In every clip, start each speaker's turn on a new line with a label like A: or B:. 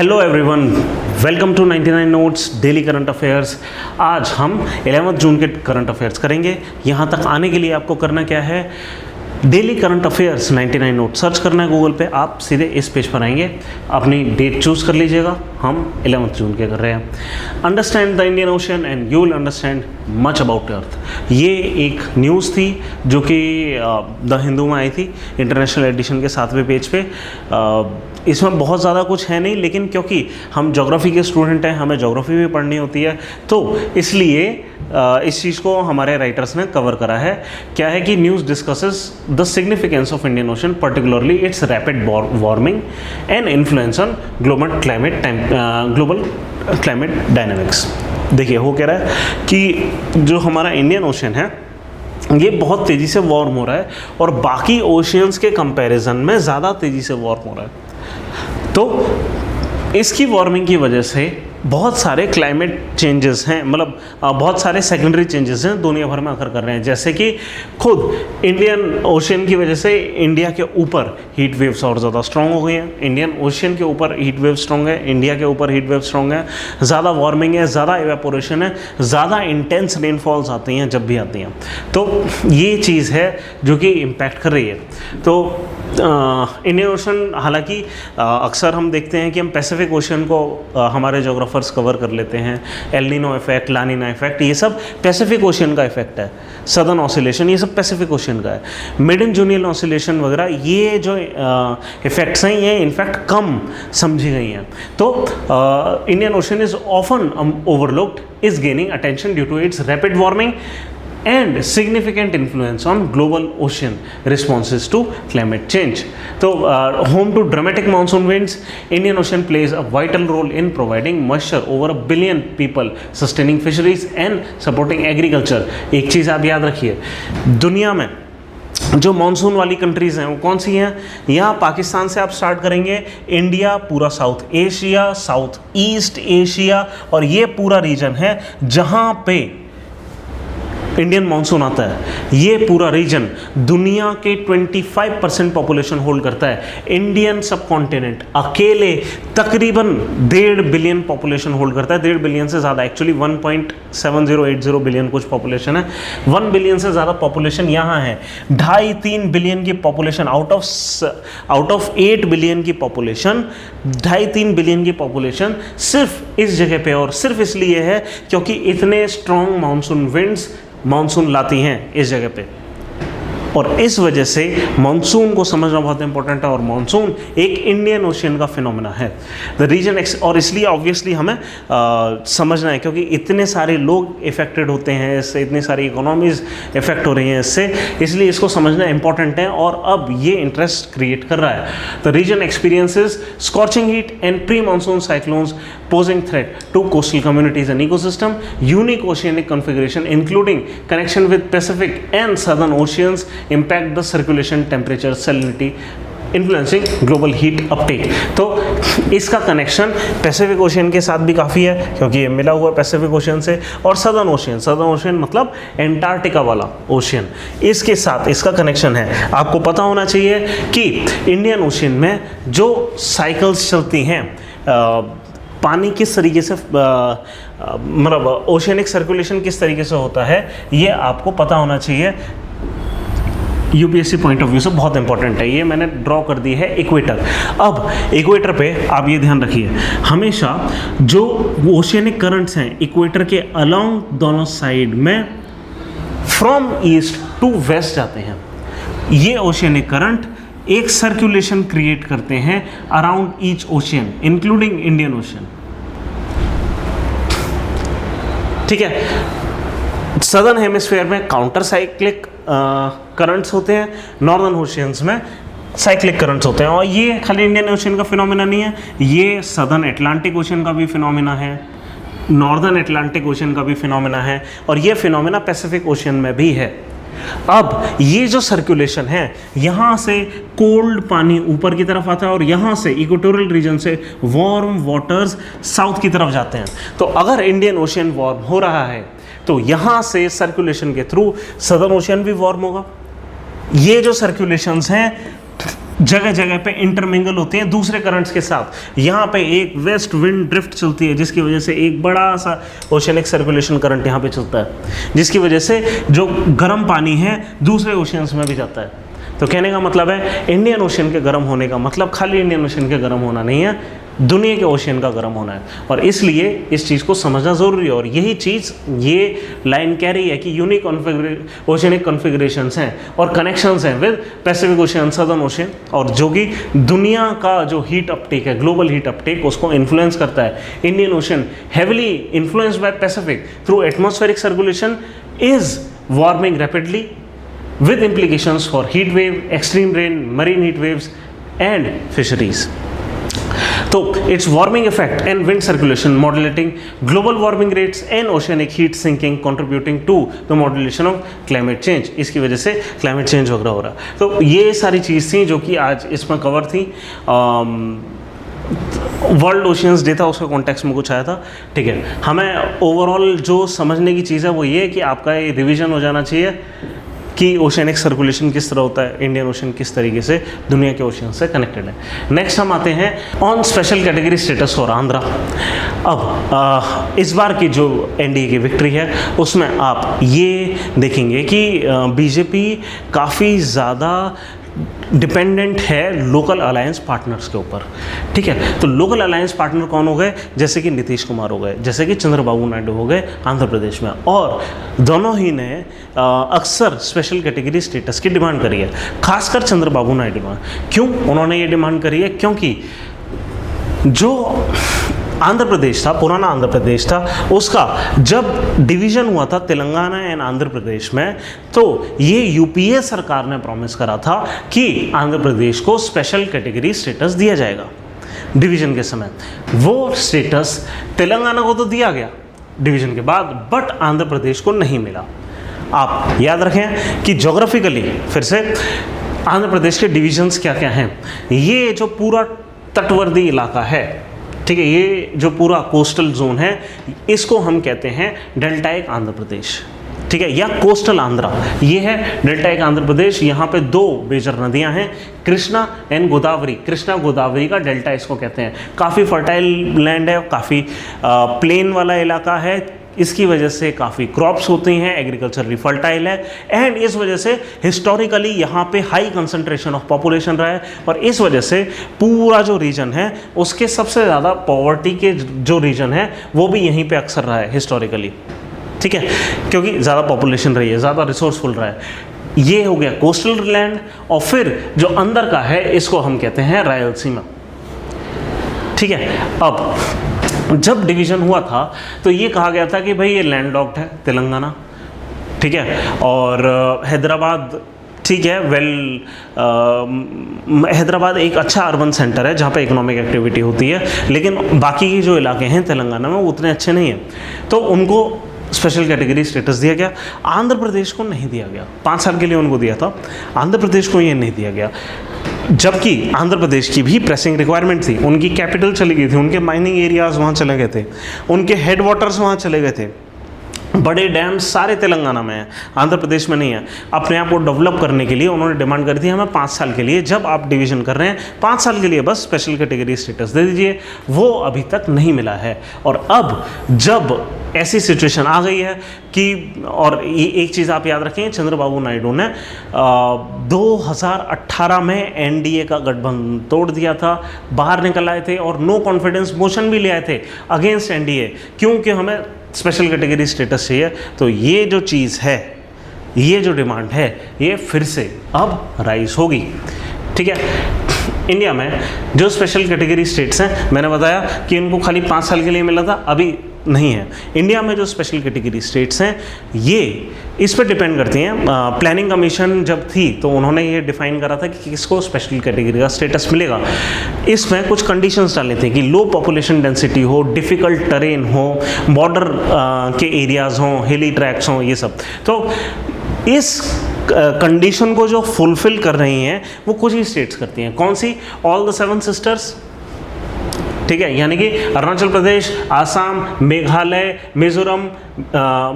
A: Hello everyone, welcome to 99 notes daily current affairs. आज हम 11 जून के करंट अफेयर्स करेंगे। यहाँ तक आने के लिए आपको करना क्या है, daily current affairs 99 note search करना है गूगल पे। आप सीधे इस पेज पर आएंगे, अपनी डेट चूज़ कर लीजिएगा। हम 11 जून के कर रहे हैं। Understand the Indian Ocean and you will understand much about Earth. ये एक न्यूज़ थी जो कि द हिंदू में आई थी, इंटरनेशनल एडिशन के 7वें पेज पे। इसमें बहुत ज़्यादा कुछ है नहीं, लेकिन क्योंकि हम ज्योग्राफी के स्टूडेंट हैं, हमें ज्योग्राफी भी पढ़नी होती है, तो इसलिए इस चीज़ को हमारे राइटर्स ने कवर करा है। क्या है कि news discusses the significance of Indian ocean, particularly it's rapid warming and influence on global climate dynamics. देखिए, वो कह रहा है कि जो हमारा इंडियन ओशन है ये बहुत तेज़ी से वार्म हो रहा है और बाकी ओशियंस के कंपैरिजन में ज़्यादा तेज़ी से वार्म हो रहा है। तो इसकी वार्मिंग की वजह से बहुत सारे क्लाइमेट चेंजेस हैं, मतलब बहुत सारे सेकेंडरी चेंजेस हैं दुनिया भर में अकर कर रहे हैं। जैसे कि खुद इंडियन ओशन की वजह से इंडिया के ऊपर हीट वेव्स और ज़्यादा स्ट्रॉन्ग हो गई हैं। इंडियन ओशन के ऊपर हीट वेव स्ट्रॉन्ग है, इंडिया के ऊपर हीट वेव स्ट्रॉन्ग है, ज़्यादा वार्मिंग है, ज़्यादा इवेपोरेशन है, ज़्यादा इंटेंस रेनफॉल्स आती हैं जब भी आती हैं। तो ये चीज़ है जो कि इम्पैक्ट कर रही है। तो इंडियन ओशन, हालांकि अक्सर हम देखते हैं कि हम पैसिफिक ओशन को हमारे जोग्राफर्स कवर कर लेते हैं। एल नीनो इफेक्ट, ला नीना इफेक्ट, ये सब पैसिफिक ओशन का इफेक्ट है। सदर्न ऑसिलेशन, ये सब पैसिफिक ओशन का है। मिड एंड जूनियर ऑसिलेशन वगैरह, ये जो इफेक्ट्स हैं ये इनफैक्ट कम समझी गई हैं। तो Indian Ocean is often overlooked, is gaining attention due to its rapid warming and significant influence on global ocean responses to climate change. So, home to dramatic monsoon winds, Indian Ocean plays a vital role in providing moisture over 1 billion people, sustaining fisheries and supporting agriculture. एक चीज़ आप याद रखिए, दुनिया में जो monsoon वाली countries हैं वो कौन सी हैं? यहाँ पाकिस्तान से आप स्टार्ट करेंगे, इंडिया, पूरा south Asia, south east Asia, और ये पूरा रीजन है जहाँ पे इंडियन मानसून आता है। ये पूरा रीजन दुनिया के 25% पॉपुलेशन होल्ड करता है। इंडियन सब कॉन्टिनेंट अकेले तकरीबन 1.5 बिलियन पॉपुलेशन होल्ड करता है। 1.5 बिलियन से ज़्यादा, एक्चुअली 1.7080 बिलियन कुछ पॉपुलेशन है। 1 बिलियन से ज़्यादा पॉपुलेशन यहाँ है। 2.5-3 बिलियन की पॉपुलेशन आउट ऑफ 8 बिलियन की पॉपुलेशन, 2.5-3 बिलियन की पॉपुलेशन सिर्फ इस जगह पे, और सिर्फ इसलिए है क्योंकि इतने स्ट्रॉन्ग मानसून विंड्स मानसून लाती हैं इस जगह पे। और इस वजह से मानसून को समझना बहुत इंपॉर्टेंट है, और मानसून एक इंडियन ओशियन का फिनोमेना है। द रीजन, और इसलिए ऑब्वियसली हमें समझना है क्योंकि इतने सारे लोग इफेक्टेड होते हैं इससे, इतनी सारी इकोनॉमीज इफेक्ट हो रही हैं इससे, इसलिए इसको समझना इंपॉर्टेंट है। और अब ये इंटरेस्ट क्रिएट कर रहा है। The region experiences scorching heat and pre monsoon cyclones posing threat to coastal communities and ecosystem, unique oceanic configuration including connection with Pacific and Southern oceans impact the circulation, temperature, salinity, influencing global heat uptake. तो इसका connection Pacific ocean के साथ भी काफ़ी है क्योंकि ये मिला हुआ है पैसिफिक ओशियन से, और सदर्न ओशियन मतलब एंटार्क्टिका वाला ओशियन, इसके साथ इसका कनेक्शन है। आपको पता होना चाहिए कि इंडियन ओशियन में जो साइकिल्स चलती हैं, पानी किस तरीके से, मतलब ओशियनिक सर्कुलेशन किस तरीके से होता है, ये आपको पता होना चाहिए। यूपीएससी पॉइंट ऑफ व्यू से बहुत इंपॉर्टेंट है। ये मैंने ड्रॉ कर दी है इक्वेटर। अब इक्वेटर पे आप ये ध्यान रखिए, हमेशा जो ओशियनिक करंट्स हैं इक्वेटर के अलोंग दोनों साइड में फ्रॉम ईस्ट टू वेस्ट जाते हैं। ये ओशियनिक करंट एक सर्कुलेशन क्रिएट करते हैं around each ocean including Indian ocean. ठीक है, सदर्न हेमिस्फीयर में काउंटर साइक्लिक करंट्स होते हैं, नॉर्दर्न ओशियंस में साइक्लिक करंट्स होते हैं। और ये खाली इंडियन ओशियन का फिनोमेना नहीं है, ये सदर्न अटलांटिक ओशियन का भी फिनोमेना है, नॉर्दर्न अटलांटिक ओशियन का भी फिनोमेना है, और ये फिनोमेना पैसिफिक ओशियन में भी है। अब ये जो सर्कुलेशन है, यहाँ से कोल्ड पानी ऊपर की तरफ आता है और यहाँ से इक्वेटोरियल रीजन से वार्म वाटर्स साउथ की तरफ जाते हैं। तो अगर इंडियन ओशियन वार्म हो रहा है तो यहाँ से सर्कुलेशन के थ्रू सदर्न ओशियन भी वार्म होगा। ये जो सर्कुलेशंस हैं जगह जगह पे इंटरमिंगल होते हैं दूसरे करंट्स के साथ। यहाँ पे एक वेस्ट विंड ड्रिफ्ट चलती है जिसकी वजह से एक बड़ा सा ओशियनिक सर्कुलेशन करंट यहाँ पे चलता है, जिसकी वजह से जो गर्म पानी है दूसरे ओशियंस में भी जाता है। तो कहने का मतलब है इंडियन ओशियन के गर्म होने का मतलब खाली इंडियन ओशियन के गर्म होना नहीं है, दुनिया के ओशियन का गर्म होना है। और इसलिए इस चीज़ को समझना ज़रूरी है। और यही चीज़ ये लाइन कह रही है कि यूनिक ओशियनिक कॉन्फ़िगरेशंस हैं और कनेक्शंस हैं with Pacific ocean, southern ocean, और जो कि दुनिया का जो हीट अपटेक है, ग्लोबल हीट अपटेक, उसको इन्फ्लुएंस करता है। Indian ocean heavily influenced by Pacific through atmospheric circulation is warming rapidly with implications for heat wave, extreme rain, marine heat waves and fisheries. So its warming effect and wind circulation modulating global warming rates and oceanic heat sinking contributing to the modulation of climate change. इसकी वजह से climate change वगैरह हो रहा। तो ये सारी चीज़ थी जो कि आज इसमें कवर थी। वर्ल्ड ओशियंस डे था, उसके कॉन्टेक्स्ट में कुछ आया था। ठीक है, हमें ओवरऑल जो समझने की चीज़ है वो ये है कि आपका ये रिवीजन हो जाना चाहिए कि ओशियनिक सर्कुलेशन किस तरह होता है, इंडियन ओशन किस तरीके से दुनिया के ओशियन से कनेक्टेड है। नेक्स्ट हम आते हैं on special category status for Andhra. अब इस बार की जो एनडीए की विक्ट्री है उसमें आप ये देखेंगे कि बीजेपी काफ़ी ज़्यादा डिपेंडेंट है लोकल अलायंस पार्टनर्स के ऊपर। ठीक है, तो लोकल अलायंस पार्टनर कौन हो गए? जैसे कि नीतीश कुमार हो गए, जैसे कि चंद्रबाबू नायडू हो गए आंध्र प्रदेश में, और दोनों ही ने अक्सर स्पेशल कैटेगरी स्टेटस की डिमांड करी है, खासकर चंद्रबाबू नायडू ने। क्यों उन्होंने ये डिमांड करी है? क्योंकि जो आंध्र प्रदेश था, पुराना आंध्र प्रदेश था, उसका जब डिवीज़न हुआ था तेलंगाना एंड आंध्र प्रदेश में, तो ये यूपीए सरकार ने प्रॉमिस करा था कि आंध्र प्रदेश को स्पेशल कैटेगरी स्टेटस दिया जाएगा डिवीज़न के समय। वो स्टेटस तेलंगाना को तो दिया गया डिवीज़न के बाद, बट आंध्र प्रदेश को नहीं मिला। आप याद रखें कि ज्योग्राफिकली फिर से आंध्र प्रदेश के डिवीजन्स क्या क्या हैं। ये जो पूरा तटवर्ती इलाका है, ठीक है, ये जो पूरा कोस्टल जोन है, इसको हम कहते हैं डेल्टाइक आंध्र प्रदेश, ठीक है, या कोस्टल आंध्रा। ये है डेल्टाइक आंध्र प्रदेश। यहाँ पे दो मेजर नदियाँ हैं, कृष्णा एंड गोदावरी। कृष्णा गोदावरी का डेल्टा इसको कहते हैं। काफ़ी फर्टाइल लैंड है, काफ़ी प्लेन वाला इलाका है, इसकी वजह से काफ़ी क्रॉप्स होती हैं, एग्रीकल्चरली फर्टाइल है, एंड इस वजह से हिस्टोरिकली यहाँ पे हाई कंसंट्रेशन ऑफ पॉपुलेशन रहा है, और इस वजह से पूरा जो रीजन है उसके सबसे ज़्यादा पॉवर्टी के जो रीजन है वो भी यहीं पे अक्सर रहा है हिस्टोरिकली। ठीक है, क्योंकि ज़्यादा पॉपुलेशन रही है, ज़्यादा रिसोर्सफुल रहा है। ये हो गया कोस्टल लैंड, और फिर जो अंदर का है इसको हम कहते हैं रायलसीमा। ठीक है, अब जब डिवीज़न हुआ था तो ये कहा गया था कि भाई ये लैंडलॉक्ड है तेलंगाना, ठीक है, और हैदराबाद, ठीक है, हैदराबाद एक अच्छा अर्बन सेंटर है जहाँ पे इकोनॉमिक एक्टिविटी होती है, लेकिन बाकी के जो इलाके हैं तेलंगाना में वो उतने अच्छे नहीं हैं, तो उनको स्पेशल कैटेगरी स्टेटस दिया गया। आंध्र प्रदेश को नहीं दिया गया, 5 साल के लिए उनको दिया था, आंध्र प्रदेश को ये नहीं दिया गया, जबकि आंध्र प्रदेश की भी प्रेसिंग रिक्वायरमेंट थी। उनकी कैपिटल चली गई थी, उनके माइनिंग एरियाज़ वहाँ चले गए थे, उनके हेड वाटर्स वहाँ चले गए थे, बड़े डैम्स सारे तेलंगाना में हैं, आंध्र प्रदेश में नहीं है। अपने आप को डेवलप करने के लिए उन्होंने डिमांड करी थी हमें 5 साल के लिए, जब आप डिवीज़न कर रहे हैं 5 साल के लिए बस स्पेशल कैटेगरी स्टेटस दे दीजिए। वो अभी तक नहीं मिला है, और अब जब ऐसी सिचुएशन आ गई है कि, और ये एक चीज़ आप याद रखें, चंद्रबाबू नायडू ने 2018 में एनडीए का गठबंधन तोड़ दिया था, बाहर निकल आए थे और नो कॉन्फिडेंस मोशन भी ले आए थे अगेंस्ट एनडीए, क्योंकि हमें स्पेशल कैटेगरी स्टेटस चाहिए। तो ये जो चीज़ है, ये जो डिमांड है, ये फिर से अब राइज होगी। ठीक है, इंडिया में जो स्पेशल कैटेगरी स्टेट्स हैं, मैंने बताया कि इनको खाली 5 साल के लिए मिला था, अभी नहीं है। इंडिया में जो स्पेशल कैटेगरी स्टेट्स हैं ये इस पर डिपेंड करती हैं। प्लानिंग कमीशन जब थी तो उन्होंने ये डिफाइन करा था कि किसको स्पेशल कैटेगरी का स्टेटस मिलेगा। इसमें कुछ कंडीशंस डाले थे कि लो पॉपुलेशन डेंसिटी हो, डिफ़िकल्ट टेरेन हो, बॉर्डर के एरियाज़ हों, हिली ट्रैक्स हों, ये सब। तो इस कंडीशन को जो फुलफिल कर रही हैं वो कुछ ही स्टेट्स करती हैं। कौन सी? ऑल द 7 सिस्टर्स, ठीक है, यानी कि अरुणाचल प्रदेश, आसाम, मेघालय, मिजोरम,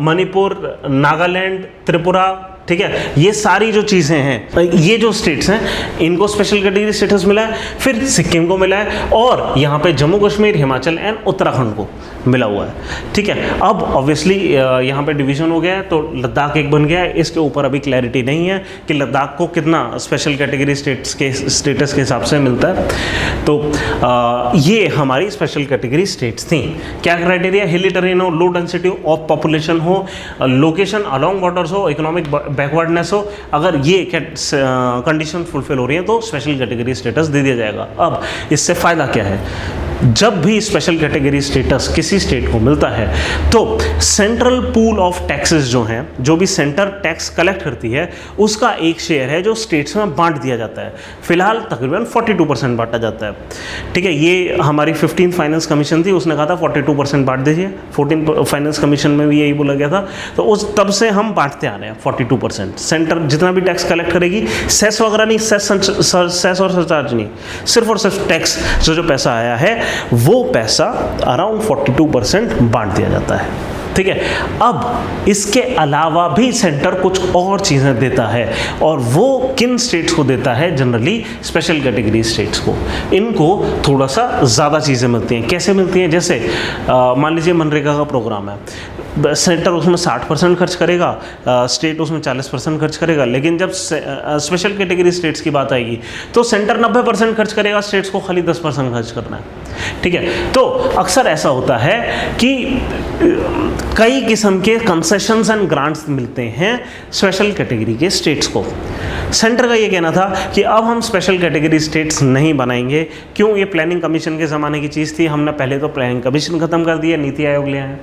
A: मणिपुर, नागालैंड, त्रिपुरा, ठीक है, ये सारी जो चीज़ें हैं, ये जो स्टेट्स हैं इनको स्पेशल कैटेगरी स्टेटस मिला है, फिर सिक्किम को मिला है, और यहाँ पे जम्मू कश्मीर, हिमाचल एंड उत्तराखंड को मिला हुआ है। ठीक है, अब ऑब्वियसली यहाँ पे डिवीजन हो गया है, तो लद्दाख एक बन गया है। इसके ऊपर अभी क्लैरिटी नहीं है कि लद्दाख को कितना स्पेशल कैटेगरी स्टेटस के हिसाब से मिलता है। तो ये हमारी स्पेशल कैटेगरी स्टेट्स थी। क्या क्राइटेरिया? हिली टेरेन हो, लो डेंसिटी ऑफ पॉपुलेशन हो, लोकेशन अलॉन्ग बॉर्डर्स हो, इकोनॉमिक बैकवर्डनेस हो। अगर ये कंडीशन फुलफिल हो रही है तो स्पेशल कैटेगरी स्टेटस दे दिया जाएगा। अब इससे फ़ायदा क्या है? जब भी स्पेशल कैटेगरी स्टेटस किसी स्टेट को मिलता है तो सेंट्रल पूल ऑफ टैक्सेस जो हैं, जो भी सेंटर टैक्स कलेक्ट करती है, उसका एक शेयर है जो स्टेट्स में बांट दिया जाता है। फिलहाल तकरीबन 42% बांटा जाता है। ठीक है, ये हमारी 15th फाइनेंस कमीशन थी, उसने कहा था 42% बांट दीजिए। 14th फाइनेंस कमीशन में भी यही बोला गया था। तो उस तब से हम बांटते आ रहे हैं 42%। सेंटर जितना भी टैक्स कलेक्ट करेगी, सेस वगैरह नहीं, सेस और सरचार्ज नहीं, सिर्फ और सिर्फ टैक्स जो पैसा आया है वो पैसा अराउंड 42% बांट दिया जाता है। ठीक है, अब इसके अलावा भी सेंटर कुछ और चीज़ें देता है, और वो किन स्टेट्स को देता है? जनरली स्पेशल कैटेगरी स्टेट्स को। इनको थोड़ा सा ज़्यादा चीज़ें मिलती हैं। कैसे मिलती हैं? जैसे मान लीजिए मनरेगा का प्रोग्राम है, सेंटर उसमें 60% खर्च करेगा, स्टेट उसमें 40% खर्च करेगा। लेकिन जब स्पेशल कैटेगरी स्टेट्स की बात आएगी तो सेंटर 90% खर्च करेगा, स्टेट्स को खाली 10% खर्च करना है। ठीक है, तो अक्सर ऐसा होता है कि कई किस्म के कंसेशंस एंड ग्रांट्स मिलते हैं स्पेशल कैटेगरी के स्टेट्स को। सेंटर का ये कहना था कि अब हम स्पेशल कैटेगरी स्टेट्स नहीं बनाएंगे। क्यों? ये प्लानिंग कमीशन के ज़माने की चीज़ थी। हमने पहले तो प्लानिंग कमीशन ख़त्म कर दिया, नीति आयोग ले आए।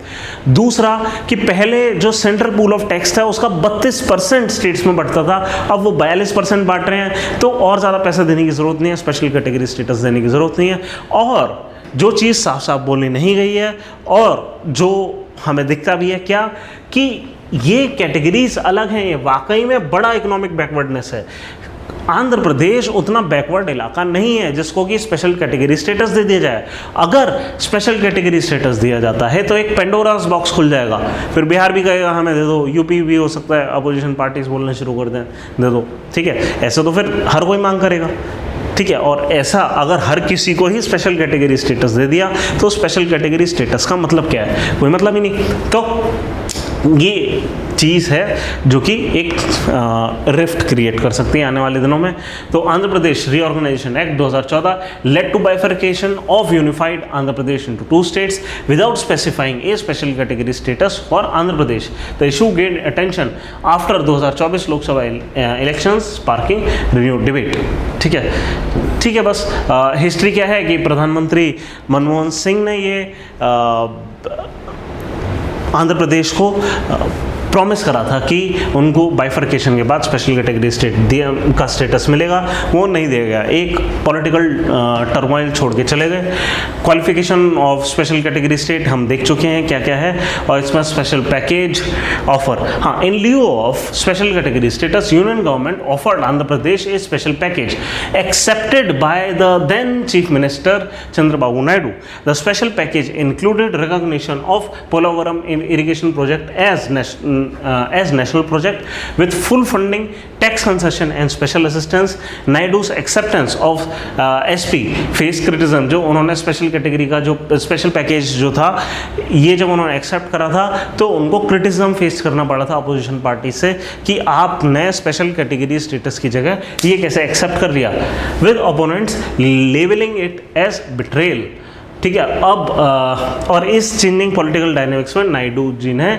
A: दूसरा कि पहले जो सेंट्रल पूल ऑफ टैक्स था उसका 32% स्टेट्स में बढ़ता था, अब वो 42% बांट रहे हैं। तो और ज़्यादा पैसा देने की ज़रूरत नहीं है, स्पेशल कैटेगरी स्टेटस देने की ज़रूरत नहीं है। और जो चीज़ साफ साफ बोली नहीं गई है और जो हमें दिखता भी है क्या, कि ये कैटेगरीज अलग हैं, ये वाकई में बड़ा इकोनॉमिक बैकवर्डनेस है। आंध्र प्रदेश उतना बैकवर्ड इलाका नहीं है जिसको कि स्पेशल कैटेगरी स्टेटस दे दिया जाए। अगर स्पेशल कैटेगरी स्टेटस दिया जाता है तो एक पेंडोरास बॉक्स खुल जाएगा, फिर बिहार भी कहेगा हमें दे दो, यूपी भी हो सकता है अपोजिशन पार्टीज बोलना शुरू कर दें दे दो। ठीक है, ऐसे तो फिर हर कोई मांग करेगा। ठीक है, और ऐसा अगर हर किसी को ही स्पेशल कैटेगरी स्टेटस दे दिया तो स्पेशल कैटेगरी स्टेटस का मतलब क्या है? कोई मतलब ही नहीं। तो ये चीज़ है जो कि एक रिफ्ट क्रिएट कर सकती है आने वाले दिनों में। तो Andhra Pradesh reorganisation act 2014 led to bifurcation of unified Andhra Pradesh into 2 states without specifying a special category status for Andhra Pradesh. The issue gain attention after 2024 Lok Sabha elections sparking renewed debate. ठीक है, बस हिस्ट्री क्या है कि प्रधानमंत्री मनमोहन सिंह ने ये आंध्र प्रदेश को प्रॉमिस करा था कि उनको बाइफरकेशन के बाद स्पेशल कैटेगरी स्टेट का स्टेटस मिलेगा, वो नहीं दिया गया। एक पॉलिटिकल टर्मोइल छोड़ के चले गए। Qualification of special category state हम देख चुके हैं क्या क्या है, और इसमें स्पेशल पैकेज ऑफर। हाँ, इन लिeu of special category status union government offered Andhra Pradesh a special package accepted by the then chief minister Chandrababu Naidu. The special package included recognition of Polavaram irrigation project as national project with full funding, tax concession and special assistance. Naidu's acceptance of SP faced criticism। जो उन्होंने special category का जो special package जो था, ये जब उन्होंने accept करा था तो उनको क्रिटिसिज्म फेस करना पड़ा था अपोजिशन पार्टी से कि आपने स्पेशल कैटेगरी स्टेटस की जगह ये कैसे एक्सेप्ट कर लिया, with opponents labelling it as betrayal. ठीक है, अब और इस चेंजिंग पॉलिटिकल डायनेमिक्स में नायडू जी ने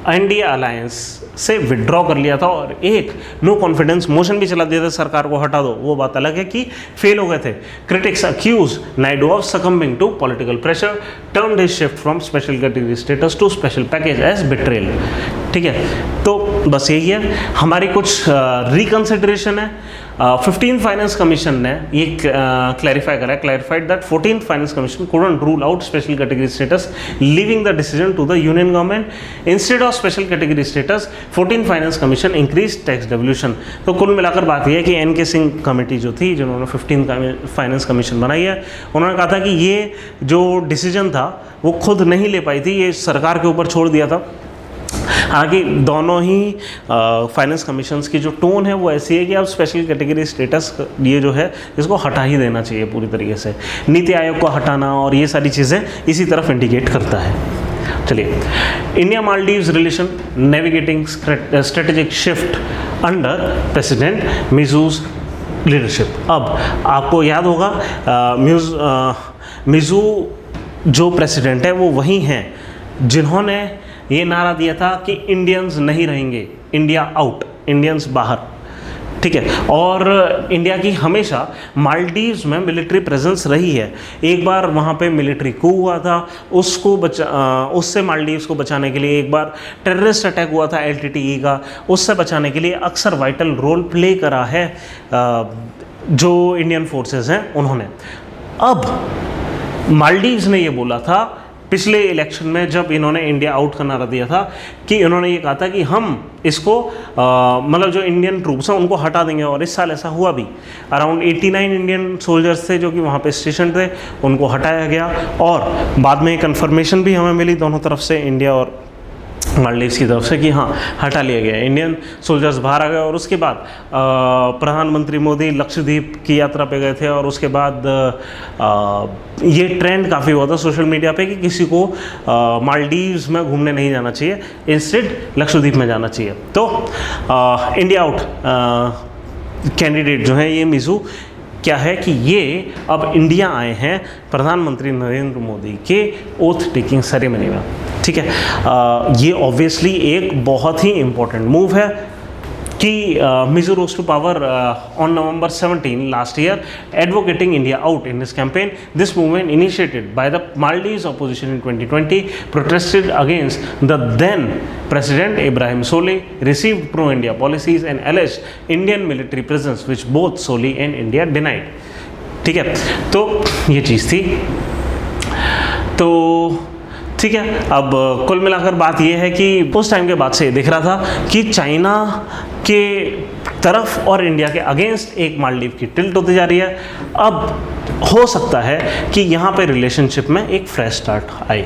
A: एनडीए अलायंस से विड्रॉ कर लिया था और एक नो कॉन्फिडेंस मोशन भी चला दिया था, सरकार को हटा दो। वो बात अलग है कि फेल हो गए थे। Critics accuse Naidu of succumbing to political pressure, termed his shift from special category status to special package as betrayal. ठीक है, तो बस यही है हमारी कुछ रिकंसिडरेशन है। 15th फाइनेंस कमीशन ने ये clarified that 14th finance commission couldn't rule out special category status, leaving the decision to the union government. Instead of special category status, 14th finance commission increased tax devolution। तो कुल मिलाकर बात यह है कि N के सिंह कमेटी जो थी, जिन्होंने 15th फाइनेंस कमीशन बनाई है, उन्होंने कहा था कि ये जो डिसीजन था वो खुद नहीं ले पाई थी, ये सरकार के ऊपर छोड़ दिया था। हालांकि दोनों ही फाइनेंस कमीशंस की जो टोन है वो ऐसी है कि अब स्पेशल कैटेगरी स्टेटस ये जो है इसको हटा ही देना चाहिए पूरी तरीके से। नीति आयोग को हटाना और ये सारी चीज़ें इसी तरफ इंडिकेट करता है। चलिए, India Maldives relation navigating strategic shift under president Muizzu's leadership. अब आपको याद होगा मिजू जो प्रेसिडेंट है वो वही हैं जिन्होंने ये नारा दिया था कि इंडियंस नहीं रहेंगे, इंडिया आउट, इंडियंस बाहर, ठीक है। और इंडिया की हमेशा मालदीव्स में मिलिट्री प्रेजेंस रही है। एक बार वहाँ पे मिलिट्री कू हुआ था, उससे मालदीव्स को बचाने के लिए एक बार टेररिस्ट अटैक हुआ था LTTE का, उससे बचाने के लिए अक्सर वाइटल रोल प्ले करा है जो इंडियन फोर्सेस हैं उन्होंने। अब मालदीव्स ने ये बोला था पिछले इलेक्शन में जब इन्होंने इंडिया आउट का नारा दिया था कि इन्होंने ये कहा था कि हम इसको मतलब जो इंडियन ट्रूप्स हैं उनको हटा देंगे, और इस साल ऐसा हुआ भी। अराउंड 89 इंडियन सोल्जर्स थे जो कि वहाँ पे स्टेशन थे, उनको हटाया गया और बाद में कंफर्मेशन भी हमें मिली दोनों तरफ से, इंडिया और मालदीव्स की तरफ से, कि हाँ हटा लिया गया, इंडियन सोल्जर्स बाहर आ गए। और उसके बाद प्रधानमंत्री मोदी लक्षद्वीप की यात्रा पे गए थे और उसके बाद ये ट्रेंड काफ़ी हुआ था सोशल मीडिया पे कि किसी को मालदीव्स में घूमने नहीं जाना चाहिए, इंस्टेड लक्षद्वीप में जाना चाहिए। तो इंडिया आउट कैंडिडेट जो है ये मिजू क्या है कि ये अब इंडिया आए हैं प्रधानमंत्री नरेंद्र मोदी के ओथ टेकिंग सेरेमनी में, ठीक है। ये ऑब्वियसली एक बहुत ही इम्पोर्टेंट मूव है कि Muizzu rose to power on November 17 last year, advocating India out in this campaign. This movement, initiated by the Maldives opposition in 2020, protested against the then President Ibrahim Solih, received pro-India policies and alleged Indian military presence, which both Solih and India denied. ठीक है, तो ये चीज़ थी। तो ठीक है, अब कुल मिलाकर बात यह है कि उस टाइम के बाद से दिख रहा था कि चाइना के तरफ और इंडिया के अगेंस्ट एक मालदीव की टिल्ट होती जा रही है। अब हो सकता है कि यहाँ पे रिलेशनशिप में एक फ्रेश स्टार्ट आए।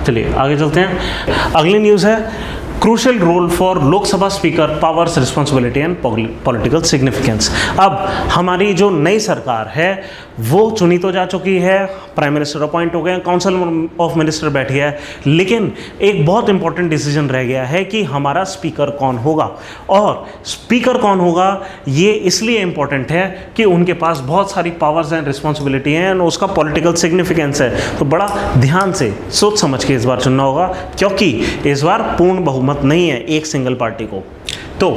A: चलिए आगे चलते हैं। अगली न्यूज़ है crucial role for Lok Sabha speaker, powers, responsibility and political significance. अब हमारी जो नई सरकार है वो चुनी तो जा चुकी है, प्राइम मिनिस्टर अपॉइंट हो गए, काउंसिल ऑफ मिनिस्टर बैठ गया है, लेकिन एक बहुत इंपॉर्टेंट डिसीजन रह गया है कि हमारा स्पीकर कौन होगा। और स्पीकर कौन होगा ये इसलिए इम्पॉर्टेंट है कि उनके पास बहुत सारी पावर्स एंड रिस्पॉन्सिबिलिटी हैं और उसका पॉलिटिकल सिग्निफिकेंस है। तो बड़ा ध्यान से सोच समझ के इस बार चुनना होगा, क्योंकि इस बार पूर्ण बहुमत नहीं है एक सिंगल पार्टी को। तो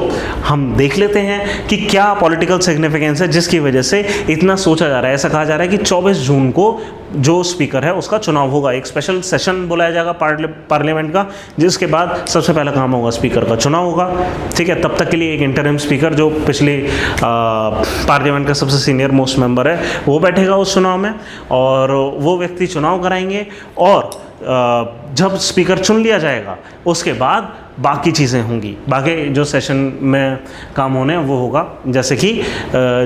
A: हम देख लेते हैं कि क्या पॉलिटिकल सिग्निफिकेंस है जिसकी वजह से इतना सोचा जा रहा है। ऐसा कहा जा रहा है कि 24 जून को जो स्पीकर है उसका चुनाव होगा, एक स्पेशल सेशन बुलाया जाएगा पार्लियामेंट का, जिसके बाद सबसे पहला काम होगा स्पीकर का चुनाव होगा, ठीक है। तब तक के लिए एक इंटरिम स्पीकर जो पिछले पार्लियामेंट का सबसे सीनियर मोस्ट मेंबर है वो बैठेगा उस चुनाव में, और वो व्यक्ति चुनाव कराएंगे। और जब स्पीकर चुन लिया जाएगा उसके बाद बाकी चीज़ें होंगी, बाकी जो सेशन में काम होने वो होगा, जैसे कि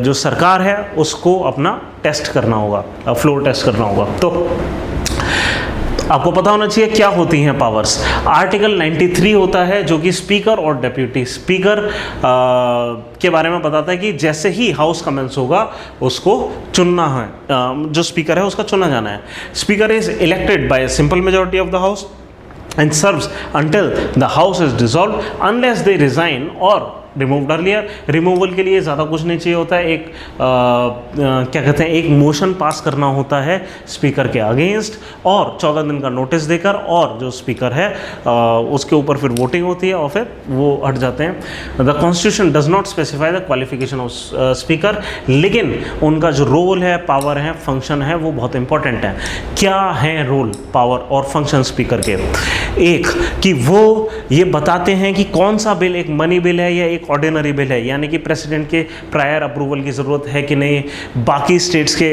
A: जो सरकार है उसको अपना टेस्ट करना होगा, फ्लोर टेस्ट करना होगा। तो आपको पता होना चाहिए क्या होती हैं पावर्स। आर्टिकल 93 होता है जो कि स्पीकर और डेप्यूटी स्पीकर के बारे में बताता है कि जैसे ही हाउस कमेंस होगा उसको चुनना है, जो स्पीकर है उसका चुना जाना है। Speaker is elected by simple majority of the house and serves until the house is dissolved unless they resign or removed earlier. Removal के लिए ज़्यादा कुछ नहीं चाहिए होता है, एक क्या कहते हैं, एक मोशन पास करना होता है स्पीकर के अगेंस्ट और 14 दिन का नोटिस देकर, और जो स्पीकर है उसके ऊपर फिर वोटिंग होती है और फिर वो हट जाते हैं। The constitution does not specify the qualification of speaker, लेकिन उनका जो रोल है, पावर है, फंक्शन है, वो बहुत इंपॉर्टेंट है। क्या है रोल, पावर और फंक्शन स्पीकर के? एक कि वो ये बताते हैं कि कौन सा बिल एक मनी बिल है या एक ऑर्डिनरी बिल है, यानी कि प्रेसिडेंट के प्रायर अप्रूवल की ज़रूरत है कि नहीं, बाकी स्टेट्स के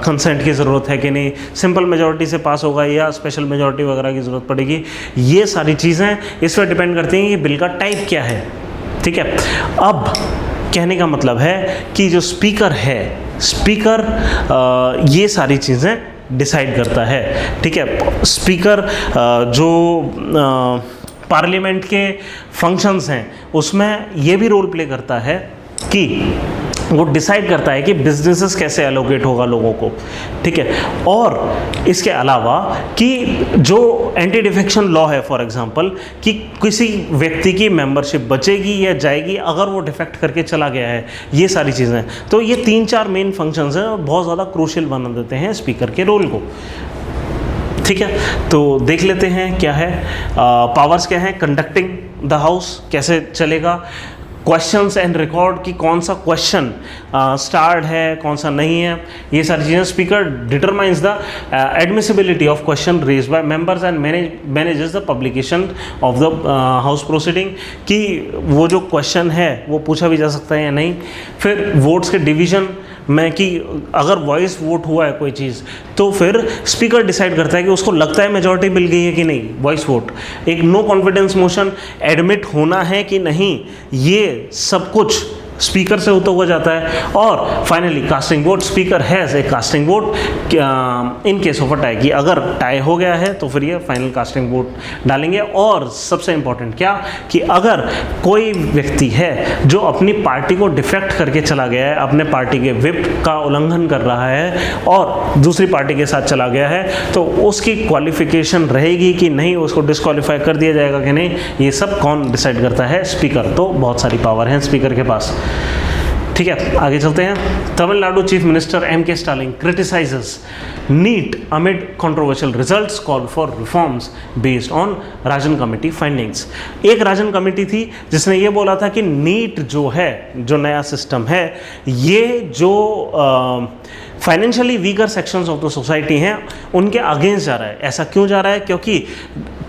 A: कंसेंट की ज़रूरत है कि नहीं, सिंपल मेजॉरिटी से पास होगा या स्पेशल मेजॉरिटी वगैरह की ज़रूरत पड़ेगी। ये सारी चीज़ें इस पर डिपेंड करती हैं कि बिल का टाइप क्या है, ठीक है। अब कहने का मतलब है कि जो स्पीकर है, स्पीकर ये सारी चीज़ें डिसाइड करता है, ठीक है। स्पीकर जो पार्लियामेंट के फंक्शंस हैं उसमें ये भी रोल प्ले करता है कि वो डिसाइड करता है कि बिजनेसेस कैसे एलोकेट होगा लोगों को, ठीक है। और इसके अलावा कि जो एंटी डिफेक्शन लॉ है फॉर एग्जांपल, कि किसी व्यक्ति की मेंबरशिप बचेगी या जाएगी अगर वो डिफेक्ट करके चला गया है, ये सारी चीज़ें। तो ये 3-4 मेन फंक्शंस हैं और बहुत ज़्यादा क्रूशियल बना देते हैं स्पीकर के रोल को, ठीक है। तो देख लेते हैं क्या है पावर्स क्या है। कंडक्टिंग द हाउस कैसे चलेगा, क्वेश्चंस एंड रिकॉर्ड की कौन सा क्वेश्चन स्टार्ड है कौन सा नहीं है, ये सारी चीज़ें। Speaker determines the admissibility of question raise by members and manages the publication of the house proceeding, कि वो जो क्वेश्चन है वो पूछा भी जा सकता है या नहीं। फिर वोट्स के डिवीजन में कि अगर वॉइस वोट हुआ है कोई चीज़ तो फिर स्पीकर डिसाइड करता है कि उसको लगता है मेजॉरिटी मिल गई है कि नहीं, वॉइस वोट। एक नो कॉन्फिडेंस मोशन एडमिट होना है कि नहीं, ये सब कुछ स्पीकर से होता हुआ जाता है। और finally casting vote, speaker has a casting vote in case of a tie, कि अगर टाई हो गया है तो फिर ये फाइनल कास्टिंग वोट डालेंगे। और सबसे इंपॉर्टेंट क्या, कि अगर कोई व्यक्ति है जो अपनी पार्टी को डिफेक्ट करके चला गया है, अपने पार्टी के विप का उल्लंघन कर रहा है और दूसरी पार्टी के साथ चला गया है, तो उसकी क्वालिफिकेशन रहेगी कि नहीं, उसको डिस्क्वालीफाई कर दिया जाएगा कि नहीं, ये सब कौन डिसाइड करता है, स्पीकर। तो बहुत सारी पावर हैं स्पीकर के पास, ठीक है। आगे चलते हैं। Tamil Nadu chief minister M.K. Stalin criticises NEET amid controversial results, call for reforms based on Rajan committee findings. एक राजन कमेटी थी जिसने ये बोला था कि नीट जो है, जो नया सिस्टम है, ये जो financially weaker sections of the society हैं उनके अगेंस्ट जा रहा है। ऐसा क्यों जा रहा है, क्योंकि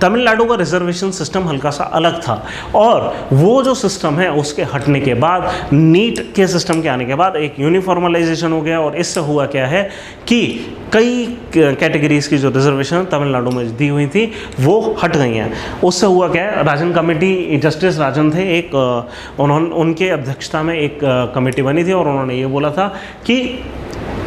A: तमिलनाडु का रिजर्वेशन सिस्टम हल्का सा अलग था और वो जो सिस्टम है उसके हटने के बाद, नीट के सिस्टम के आने के बाद एक यूनिफॉर्मलाइजेशन हो गया। और इससे हुआ क्या है कि कई कैटेगरीज की जो रिजर्वेशन तमिलनाडु में दी हुई थी वो हट गई हैं। उससे हुआ क्या है, राजन कमेटी, जस्टिस राजन थे एक, उनके अध्यक्षता में एक कमेटी बनी थी और उन्होंने ये बोला था कि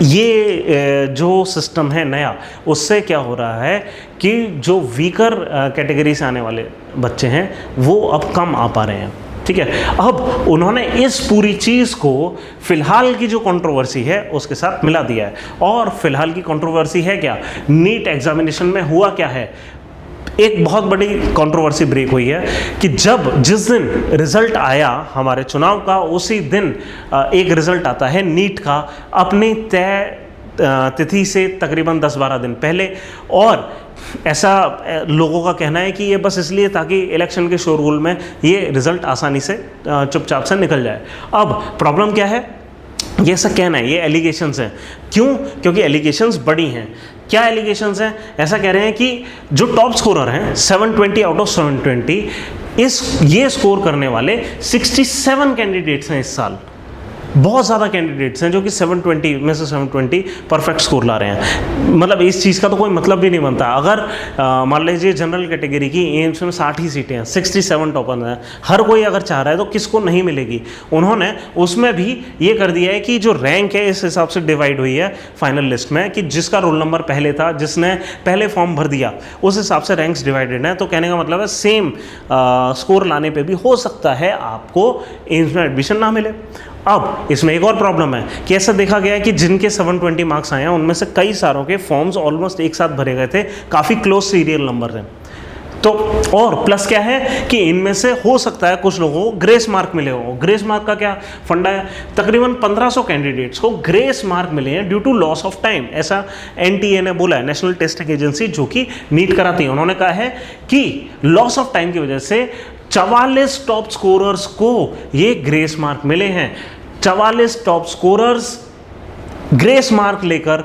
A: ये जो सिस्टम है नया, उससे क्या हो रहा है कि जो वीकर कैटेगरी से आने वाले बच्चे हैं वो अब कम आ पा रहे हैं, ठीक है। अब उन्होंने इस पूरी चीज़ को फिलहाल की जो कंट्रोवर्सी है उसके साथ मिला दिया है। और फिलहाल की कंट्रोवर्सी है क्या, नीट एग्जामिनेशन में हुआ क्या है, एक बहुत बड़ी कंट्रोवर्सी ब्रेक हुई है कि जिस दिन रिजल्ट आया हमारे चुनाव का, उसी दिन एक रिजल्ट आता है नीट का अपनी तय तिथि से तकरीबन 10-12 दिन पहले। और ऐसा लोगों का कहना है कि ये बस इसलिए ताकि इलेक्शन के शोरगुल में ये रिजल्ट आसानी से चुपचाप से निकल जाए। अब प्रॉब्लम क्या है, ये ऐसा कहना है, ये एलिगेशंस हैं। क्यों, क्योंकि एलिगेशंस बड़ी हैं। क्या एलिगेशंस हैं, ऐसा कह रहे हैं कि जो टॉप स्कोरर हैं 720 आउट ऑफ 720, ये स्कोर करने वाले 67 कैंडिडेट्स हैं इस साल। बहुत ज़्यादा कैंडिडेट्स हैं जो कि 720 में से 720 परफेक्ट स्कोर ला रहे हैं। मतलब इस चीज़ का तो कोई मतलब भी नहीं बनता। अगर मान लीजिए जनरल कैटेगरी की एम्स में 60 ही सीटें हैं, 67 टॉपर हैं, हर कोई अगर चाह रहा है तो किसको नहीं मिलेगी। उन्होंने उसमें भी ये कर दिया है कि जो रैंक है इस हिसाब से डिवाइड हुई है फाइनल लिस्ट में, कि जिसका रोल नंबर पहले था, जिसने पहले फॉर्म भर दिया, उस हिसाब से रैंक्स डिवाइडेड हैं। तो कहने का मतलब है सेम स्कोर लाने पे भी हो सकता है आपको एम्स में एडमिशन ना मिले। अब इसमें एक और प्रॉब्लम है कि ऐसा देखा गया है कि जिनके 720 मार्क्स आए हैं उनमें से कई सारों के फॉर्म्स ऑलमोस्ट एक साथ भरे गए थे, काफ़ी क्लोज सीरियल नंबर हैं। तो और प्लस क्या है कि इनमें से हो सकता है कुछ लोगों को ग्रेस मार्क मिले हो। ग्रेस मार्क का क्या फंडा है, तकरीबन 1500 कैंडिडेट्स को ग्रेस मार्क मिले हैं due to loss of time. ऐसा NTA ने बोला है, नेशनल टेस्टिंग एजेंसी जो कि नीट कराती है। उन्होंने कहा है कि लॉस ऑफ टाइम की वजह से 44 टॉप स्कोरर्स को ये ग्रेस मार्क मिले हैं। 44 टॉप स्कोरर्स ग्रेस मार्क लेकर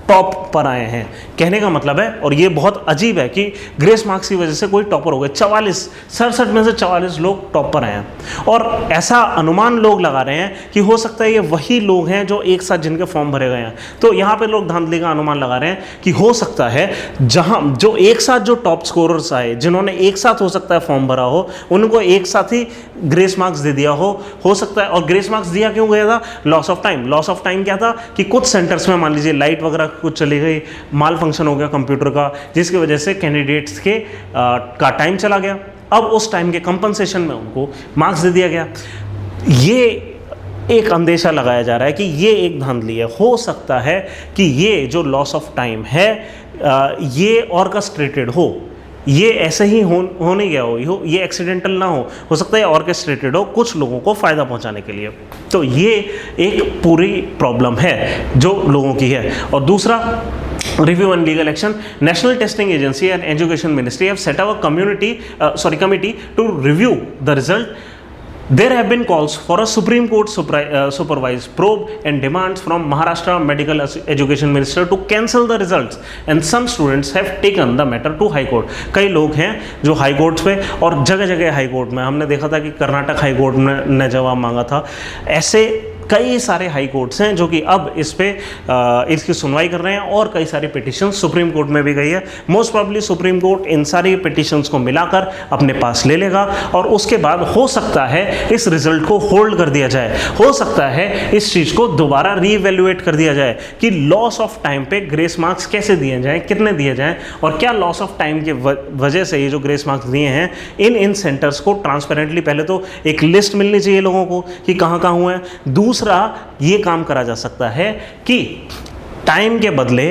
A: टॉप पर आए हैं। कहने का मतलब है, और ये बहुत अजीब है कि ग्रेस मार्क्स की वजह से कोई टॉपर हो गए। 67 में से 44 लोग टॉप पर आए हैं। और ऐसा अनुमान लोग लगा रहे हैं कि हो सकता है ये वही लोग हैं जो एक साथ जिनके फॉर्म भरे गए हैं। तो यहाँ पे लोग धांधली का अनुमान लगा रहे हैं कि हो सकता है जहाँ जो एक साथ जो टॉप स्कोरर्स आए, जिन्होंने एक साथ हो सकता है फॉर्म भरा हो, उनको एक साथ ही ग्रेस मार्क्स दे दिया हो सकता है। और ग्रेस मार्क्स दिया क्यों गया था, loss of time. Loss of time क्या था कि कुछ सेंटर्स में मान लीजिए लाइट वगैरह कुछ चली गई, माल फंक्शन हो गया कंप्यूटर का, जिसकी वजह से कैंडिडेट्स के का टाइम चला गया। अब उस टाइम के कंपनसेशन में उनको मार्क्स दे दिया गया। ये एक अंदेशा लगाया जा रहा है कि ये एक धांधली है, हो सकता है कि ये जो लॉस ऑफ टाइम है ये ऑर्केस्ट्रेटेड हो, ये ऐसे ही हो नहीं गया हो, ये एक्सीडेंटल ना हो सकता है ऑर्केस्ट्रेटेड हो कुछ लोगों को फ़ायदा पहुंचाने के लिए। तो ये एक पूरी प्रॉब्लम है जो लोगों की है। और दूसरा, Review and legal action. National Testing Agency and Education Ministry have set up a committee to review the result. There have been calls for a Supreme Court supervised probe and demands from Maharashtra Medical Education Minister to cancel the results. And some students have taken the matter to High Court. कई लोग हैं जो high court पे और जगह जगह high court में, हमने देखा था कि कर्नाटक हाई कोर्ट ने जवाब मांगा था। ऐसे कई सारे हाई कोर्ट्स हैं जो कि अब इस पे इसकी सुनवाई कर रहे हैं और कई सारी पिटिशन सुप्रीम कोर्ट में भी गई है। मोस्ट प्रॉब्ली सुप्रीम कोर्ट इन सारी पिटिशंस को मिलाकर अपने पास ले लेगा और उसके बाद हो सकता है इस रिजल्ट को होल्ड कर दिया जाए, हो सकता है इस चीज़ को दोबारा रीवैल्यूएट कर दिया जाए कि लॉस ऑफ टाइम पे ग्रेस मार्क्स कैसे दिए जाएँ, कितने दिए जाएँ, और क्या लॉस ऑफ टाइम के वजह से ये जो ग्रेस मार्क्स दिए हैं इन सेंटर्स को ट्रांसपेरेंटली पहले तो एक लिस्ट मिलनी चाहिए लोगों को कि कहाँ कहाँ हुए हैं। दूसरा ये काम करा जा सकता है कि टाइम के बदले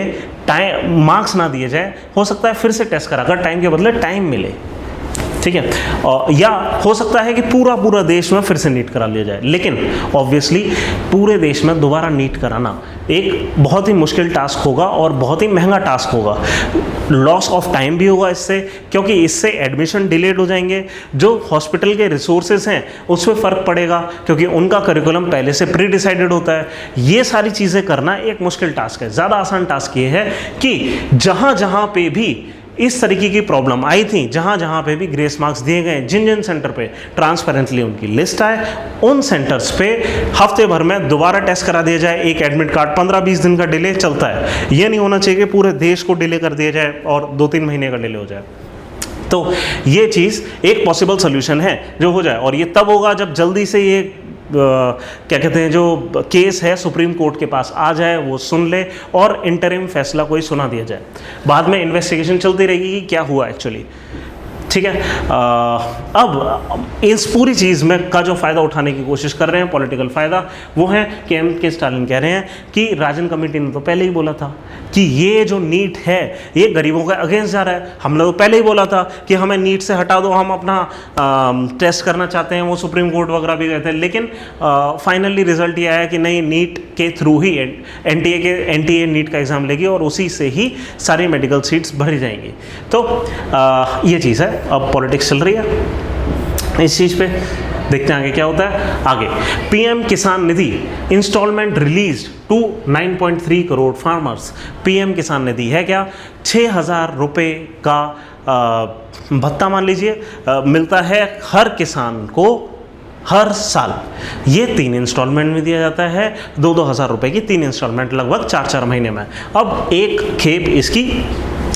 A: मार्क्स ना दिए जाए, हो सकता है फिर से टेस्ट कराकर टाइम के बदले टाइम मिले, ठीक है। या हो सकता है कि पूरा देश में फिर से नीट करा लिया जाए, लेकिन ऑब्वियसली पूरे देश में दोबारा नीट कराना एक बहुत ही मुश्किल टास्क होगा और बहुत ही महंगा टास्क होगा। लॉस ऑफ टाइम भी होगा इससे, क्योंकि इससे एडमिशन डिलेड हो जाएंगे, जो हॉस्पिटल के रिसोर्सेज हैं उस पर फ़र्क पड़ेगा क्योंकि उनका करिकुलम पहले से प्री डिसाइडेड होता है। ये सारी चीज़ें करना एक मुश्किल टास्क है। ज़्यादा आसान टास्क ये है कि जहाँ पे भी इस तरीके की प्रॉब्लम आई थी, जहाँ पे भी ग्रेस मार्क्स दिए गए, जिन सेंटर पे ट्रांसपेरेंटली उनकी लिस्ट आए, उन सेंटर्स पे हफ्ते भर में दोबारा टेस्ट करा दिया जाए। एक एडमिट कार्ड 15-20 दिन का डिले चलता है, ये नहीं होना चाहिए कि पूरे देश को डिले कर दिया जाए और 2-3 महीने का डिले हो जाए। तो ये चीज़ एक पॉसिबल सोल्यूशन है जो हो जाए, और ये तब होगा जब जल्दी से ये क्या कहते हैं जो केस है सुप्रीम कोर्ट के पास आ जाए, वो सुन ले और इंटरिम फैसला कोई सुना दिया जाए। बाद में इन्वेस्टिगेशन चलती रहेगी कि क्या हुआ एक्चुअली, ठीक है। अब इस पूरी चीज़ में का जो फ़ायदा उठाने की कोशिश कर रहे हैं, पॉलिटिकल फ़ायदा, वो है कि M.K. स्टालिन कह रहे हैं कि राजन कमेटी ने तो पहले ही बोला था कि ये जो नीट है ये गरीबों के अगेंस्ट जा रहा है। हमने तो पहले ही बोला था कि हमें नीट से हटा दो, हम अपना टेस्ट करना चाहते हैं। वो सुप्रीम कोर्ट वगैरह भी गए थे, लेकिन फाइनली रिजल्ट ये आया कि नहीं, नीट के थ्रू ही NTA नीट का एग्ज़ाम लेगी और उसी से ही सारी मेडिकल सीट्स भरी जाएंगी। तो ये चीज़ है। अब पॉलिटिक्स चल रही है इस चीज़ पे, देखते हैं आगे क्या होता है। आगे PM Kisan Nidhi instalment release to 9.3 crore farmers. PM Kisan निधि है क्या, 6,000 रुपये का भत्ता मान लीजिए मिलता है हर किसान को हर साल। ये 3 इंस्टॉलमेंट में दिया जाता है, 2-2 हज़ार रुपये की 3 इंस्टॉलमेंट, लगभग 4-4 महीने में। अब एक खेप इसकी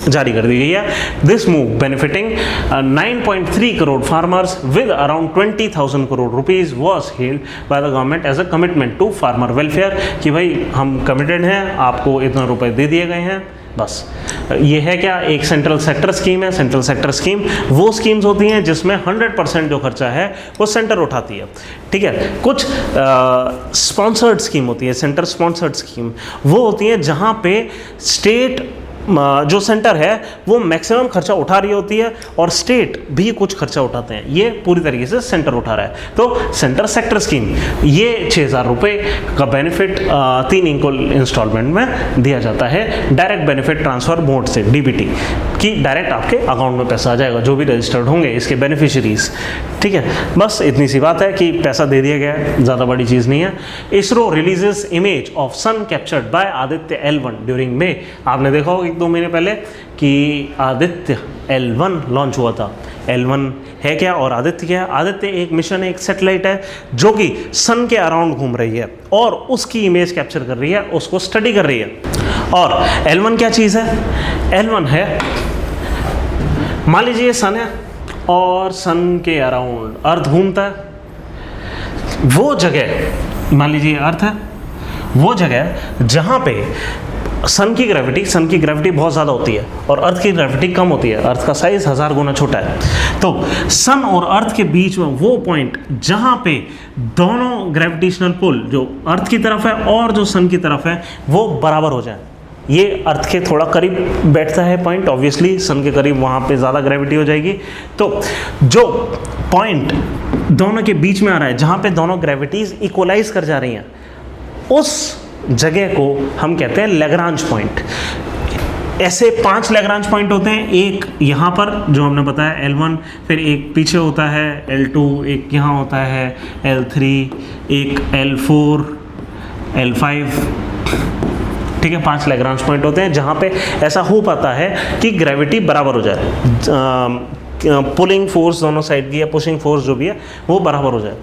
A: जारी कर दी गई है। This move benefiting 9.3 crore farmers with around 20,000 crore rupees was held by the government as a commitment to farmer welfare, कि भाई हम कमिटेड हैं, आपको इतना रुपए दे दिए गए हैं। बस ये है क्या, एक सेंट्रल सेक्टर स्कीम है। सेंट्रल सेक्टर स्कीम वो स्कीम्स होती हैं जिसमें 100% जो खर्चा है वो सेंटर उठाती है, ठीक है। कुछ स्पॉन्सर्ड स्कीम होती है, सेंटर स्पॉन्सर्ड स्कीम वो होती है जहाँ पे स्टेट जो सेंटर है वो मैक्सिमम खर्चा उठा रही होती है और स्टेट भी कुछ खर्चा उठाते हैं। ये पूरी तरीके से सेंटर उठा रहा है। तो सेंटर सेक्टर स्कीम ये 6,000 रुपये का बेनिफिट 3 इंस्टॉलमेंट में दिया जाता है। डायरेक्ट बेनिफिट ट्रांसफ़र मोड से, DBT, कि डायरेक्ट आपके अकाउंट में पैसा आ जाएगा जो भी रजिस्टर्ड होंगे इसके बेनिफिशरीज, ठीक है। बस इतनी सी बात है कि पैसा दे दिया गया है, ज़्यादा बड़ी चीज़ नहीं है। ISRO releases image of sun captured by Aditya L1 during May. आपने देखा होगा 1-2 महीने पहले कि आदित्य L1 लॉन्च हुआ था। L1 है क्या और आदित्य क्या है? आदित्य एक मिशन है, एक सैटेलाइट है जो कि सन के अराउंड घूम रही है और उसकी इमेज कैप्चर कर रही है, उसको स्टडी कर रही है। और L1 क्या चीज़ है? L1 है, मान लीजिए सन है और सन के अराउंड अर्थ घूमता है। वो जगह, मान लीजिए अर्थ है, वो जगह जहाँ पे सन की ग्रेविटी बहुत ज़्यादा होती है और अर्थ की ग्रेविटी कम होती है। अर्थ का साइज 1000 गुना छोटा है। तो सन और अर्थ के बीच में वो पॉइंट जहाँ पे दोनों ग्रेविटेशनल पुल जो अर्थ की तरफ है और जो सन की तरफ है वो बराबर हो जाए, ये अर्थ के थोड़ा करीब बैठता है पॉइंट, ऑब्वियसली सन के करीब वहाँ पे ज़्यादा ग्रेविटी हो जाएगी। तो जो पॉइंट दोनों के बीच में आ रहा है, जहाँ पे दोनों ग्रेविटीज़ इक्वलाइज कर जा रही हैं, उस जगह को हम कहते हैं लैग्रांज पॉइंट। ऐसे 5 लैग्रांज पॉइंट होते हैं। एक यहाँ पर जो हमने बताया L1, फिर एक पीछे होता है L2, एक यहाँ होता है L3, एक L4, L5, ठीक है। 5 लैग्रांज पॉइंट होते हैं जहाँ पे ऐसा हो पाता है कि ग्रेविटी बराबर हो जाए, पुलिंग फोर्स दोनों साइड की या पुशिंग फोर्स जो भी है वो बराबर हो जाए,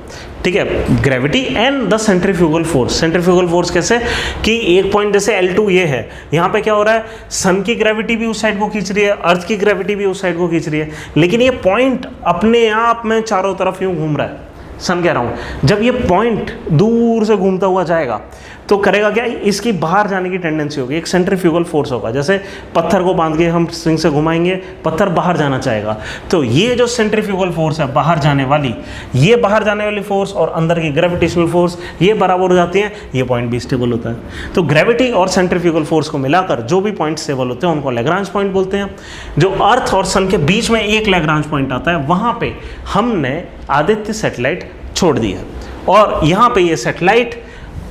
A: ठीक है। Gravity and the centrifugal force. Centrifugal force कैसे कि एक पॉइंट जैसे L2 ये है, यहाँ पे क्या हो रहा है, सन की ग्रेविटी भी उस साइड को खींच रही है, अर्थ की ग्रेविटी भी उस साइड को खींच रही है, लेकिन ये पॉइंट अपने आप में चारों तरफ यूँ घूम रहा है। सन कह रहा हूँ, जब ये पॉइंट दूर से घूमता हुआ जाएगा तो करेगा क्या, इसकी बाहर जाने की टेंडेंसी होगी, एक सेंट्रीफ्यूगल फोर्स होगा। जैसे पत्थर को बांध के हम स्ट्रिंग से घुमाएंगे, पत्थर बाहर जाना चाहेगा, तो ये जो सेंट्रीफ्यूगल फोर्स है बाहर जाने वाली, ये बाहर जाने वाली फोर्स और अंदर की ग्रेविटेशनल फोर्स ये बराबर हो जाती हैं, ये पॉइंट भी स्टेबल होता है। तो ग्रेविटी और सेंट्रीफ्यूगल फोर्स को मिलाकर जो भी पॉइंट स्टेबल होते हैं उनको लैग्रांज पॉइंट बोलते हैं। जो अर्थ और सन के बीच में एक लैग्रांज पॉइंट आता है, वहाँ पे हमने आदित्य सैटेलाइट छोड़ दी है और यहाँ पे ये सैटेलाइट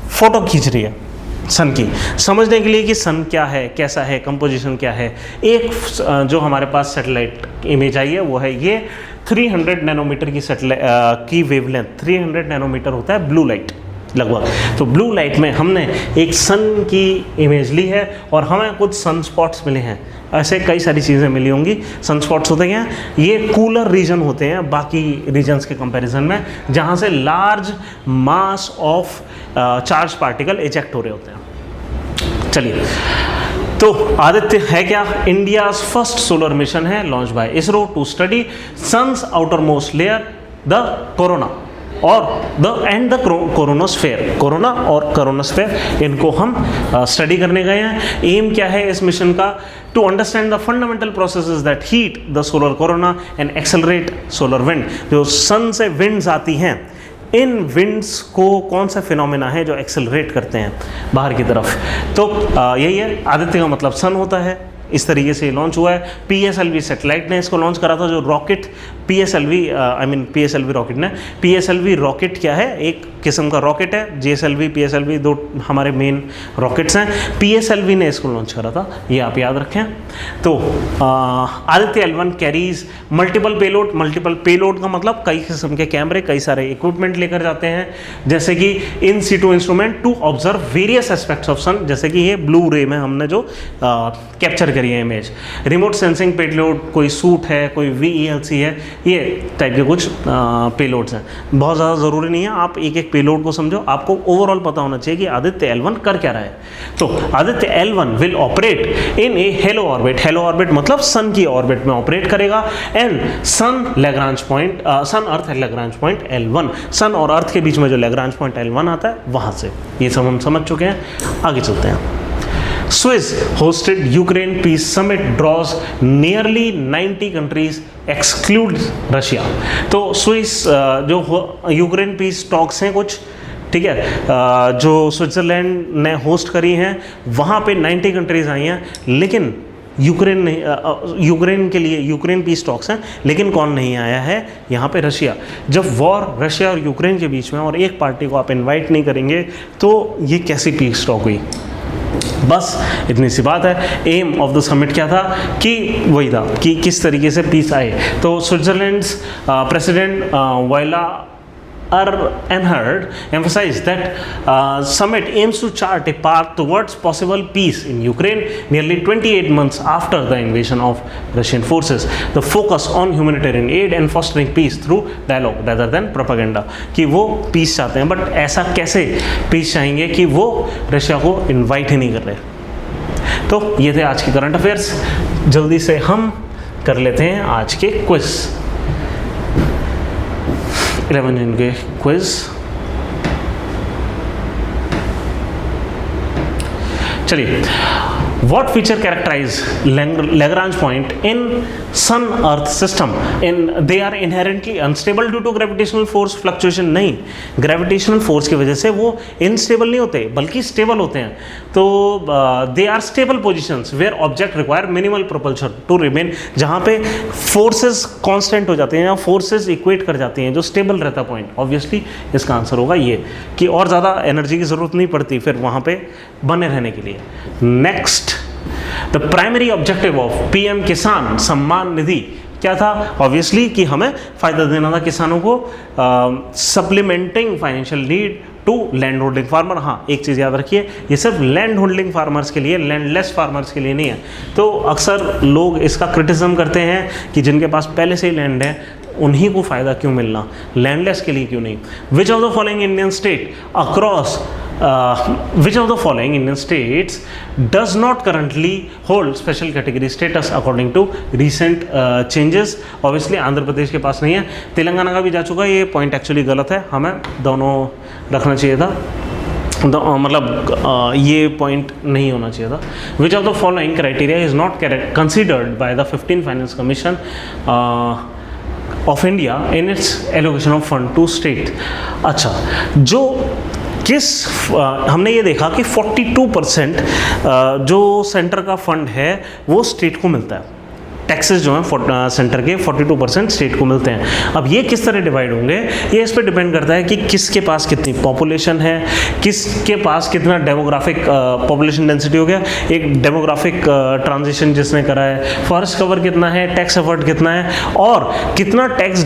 A: फोटो खींच रही है सन की, समझने के लिए कि सन क्या है, कैसा है, कंपोजिशन क्या है। एक जो हमारे पास सैटेलाइट इमेज आई है वो है ये 300 नैनोमीटर की सैटेलाइट की वेवलेंथ, 300 नैनोमीटर होता है ब्लू लाइट लगभग। तो ब्लू लाइट में हमने एक सन की इमेज ली है और हमें कुछ सन स्पॉट्स मिले हैं। ऐसे कई सारी चीज़ें मिली होंगी। सन स्पॉट्स होते हैं, ये कूलर रीजन होते हैं बाकी रीजन्स के कंपैरिजन में, जहाँ से large mass of charge particle eject हो रहे होते हैं। चलिए, तो आदित्य है क्या, इंडियाज फर्स्ट सोलर मिशन है launch by ISRO to study sun's outermost layer the corona और द कोरोनोस्फेयर। कोरोना और कोरोनोस्फेयर, इनको हम स्टडी करने गए हैं। एम क्या है इस मिशन का, to understand the fundamental processes that heat the solar corona and accelerate solar wind. जो सन से विंड्स आती हैं, इन विंड्स को कौन सा फिनोमेना है जो एक्सेलरेट करते हैं बाहर की तरफ। तो यही है, आदित्य का मतलब सन होता है। इस तरीके से लॉन्च हुआ है। PSLV सैटेलाइट ने इसको लॉन्च करा था, जो रॉकेट PSLV रॉकेट ने। PSLV रॉकेट क्या है, एक किस्म का रॉकेट है। GSLV PSLV दो हमारे मेन रॉकेट्स हैं। PSLV ने इसको लॉन्च करा था, ये आप याद रखें। तो Aditya L1 carries multiple payload. Multiple payload का मतलब कई किस्म के कैमरे, कई सारे इक्विपमेंट लेकर जाते हैं, जैसे कि in situ instrument to observe various aspects of sun, जैसे कि ये ब्लू रे में हमने जो कैप्चर करी है इमेज। रिमोट सेंसिंग पेलोड, कोई सूट है, कोई VELC है, ये टाइप के कुछ पेलोड्स हैं। बहुत ज़्यादा ज़रूरी नहीं है आप एक एक पेलोड को समझो, आपको ओवरऑल पता होना चाहिए कि आदित्य L1 कर क्या रहा है। तो Aditya L1 will operate in a halo orbit. Halo orbit मतलब सन की ऑर्बिट में ऑपरेट करेगा। And sun Lagrange point, sun earth Lagrange point L1, sun और अर्थ के बीच में जो लैग्रांज पॉइंट L1 आता है वहाँ से। ये सब हम समझ चुके हैं, आगे चलते हैं। Swiss hosted Ukraine peace summit draws nearly 90 countries exclude Russia। तो स्विस जो यूक्रेन पीस टॉक्स हैं कुछ, ठीक है, जो स्विट्ज़रलैंड ने होस्ट करी हैं, वहाँ पे 90 कंट्रीज़ आई हैं, लेकिन यूक्रेन नहीं, यूक्रेन के लिए यूक्रेन पीस टॉक्स हैं, लेकिन कौन नहीं आया है यहाँ पे, रशिया। जब वॉर रशिया और यूक्रेन के बीच में और एक पार्टी को आप इनवाइट नहीं करेंगे तो ये कैसी पीस टॉक हुई। बस इतनी सी बात है। एम ऑफ द समिट क्या था कि वही था कि किस तरीके से पीस आए। तो Switzerland's president Viola Earnhardt emphasized that summit aims to chart a path towards possible peace in Ukraine nearly 28 months after the invasion of Russian forces. The focus on humanitarian aid and fostering peace through dialogue rather than propaganda. कि वो peace चाहते हैं, but ऐसा कैसे peace चाहेंगे कि वो Russia को invite ही नहीं कर रहे। तो ये थे आज के करंट अफेयर्स। जल्दी से हम कर लेते हैं आज के क्विज। 11 जून के क्विज। चलिए, What feature characterize Lagrange point in Sun-Earth system? They are inherently unstable due to gravitational force fluctuation. नहीं, gravitational force की वजह से वो unstable नहीं होते, बल्कि stable होते हैं. तो they are stable positions where object require minimal propulsion to remain. जहाँ पे forces constant हो जाते हैं या forces equate कर जाती हैं, जो stable रहता है point. Obviously इसका आंसर होगा ये कि और ज़्यादा एनर्जी की ज़रूरत नहीं पड़ती फिर वहाँ पे बने रहने के लिए. Next, the primary objective of PM किसान सम्मान निधि क्या था? ऑब्वियसली कि हमें फ़ायदा देना था किसानों को, supplementing financial need to land holding farmer. हाँ, एक चीज़ याद रखिए, ये सिर्फ लैंड होल्डिंग फार्मर्स के लिए, लैंडलेस फार्मर्स के लिए नहीं है. तो अक्सर लोग इसका क्रिटिसिज्म करते हैं कि जिनके पास पहले से ही लैंड है उन्हीं को फ़ायदा क्यों मिलना, लैंडलेस के लिए क्यों नहीं. विच of the following Indian state across which of the following Indian states does not currently hold special category status according to recent changes? Obviously Andhra Pradesh के पास नहीं है, तेलंगाना का भी जा चुका है. ये पॉइंट एक्चुअली गलत है, हमें दोनों रखना चाहिए था. मतलब ये पॉइंट नहीं होना चाहिए था. Which of the following criteria is not considered by the 15th finance commission of India in its allocation of fund to state. अच्छा, जो हमने ये देखा कि 42% जो सेंटर का फंड है वो स्टेट को मिलता है. टैक्सेस जो हैं सेंटर के 42% स्टेट को मिलते हैं. अब ये किस तरह डिवाइड होंगे, ये इस पर डिपेंड करता है कि किसके पास कितनी पॉपुलेशन है, किसके पास कितना डेमोग्राफिक पॉपुलेशन डेंसिटी हो गया, एक डेमोग्राफिक ट्रांजिशन जिसने करा है, फॉरेस्ट कवर कितना है, टैक्स एफर्ट कितना है, और कितना टैक्स